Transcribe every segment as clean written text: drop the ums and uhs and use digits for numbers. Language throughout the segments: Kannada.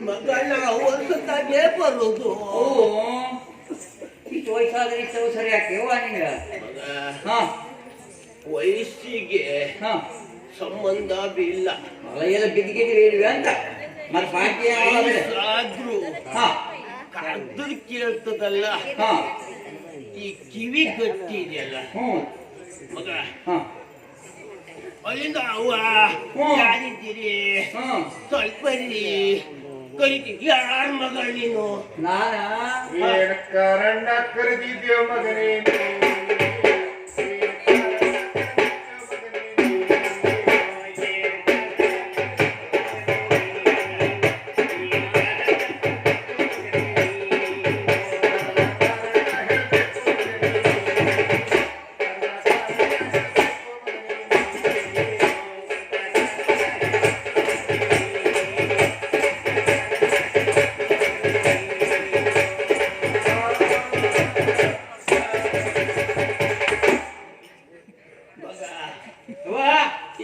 ಮಗ ನಾವು ವರ್ಷದಾಗೆ ಬರೋದು. ಇಷ್ಟು ವಯಸ್ಸಾದ್ರೆ ಇಷ್ಟು ಸರಿ ಆಗ್ತೇವ ನಿಂಗ? ಹಾ, ವಯಸ್ಸಿಗೆ ಸಂಬಂಧ ಇಲ್ಲ. ಎಲ್ಲ ಬಿದ್ದಿಗಿದ್ವಿ ಅಂತ ಮತ್ತೆ ಪಾರ್ಟಿ ಆದ್ರೂ ಕಾದ್ರ ಕೇಳ್ತದಲ್ಲ, ಈ ಕಿವಿ ಗಟ್ಟಿ ಇದೆಯಲ್ಲ ಮಗ. ಅಲ್ಲಿಂದ ಅವ್ವ ಯಾರಿದ್ದೀರಿ ಸ್ವಲ್ಪ ಕರಿತೀವಿ. ಯಾರ ಮಗ ನೀನು? ನಾನಾ ಕರಣ್ಣ ಕರೆದಿದ್ಯೋ ಮಗನೇ?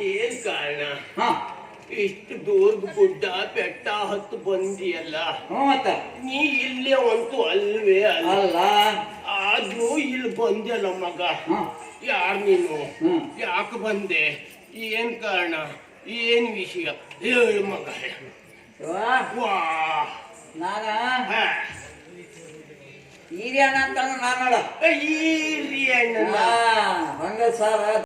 ಏನ್ ಕಾರಣ ಇಷ್ಟು ದೂರದ ಗುಡ್ಡ ಬೆಟ್ಟ ಹತ್ತು ಬಂದಿಯಲ್ಲ? ನೀ ಇಲ್ಲೇ ಅಂತೂ ಅಲ್ವೇ ಅಲ್ಲ. ಆದ್ರೂ ಇಲ್ಲಿ ಬಂದ್ಯಲ್ಲ ಮಗ. ಯಾರ್ ನೀನು? ಯಾಕೆ ಬಂದೆ? ಏನ್ ಕಾರಣ? ಏನ್ ವಿಷಯ ಹೇಳು ಮಗ. ಹಿರಿಯಣ್ಣ ಅಂತ ನಾನು ಹಿರಿಯಣ್ಣ ಹಂಗ ಸಾರ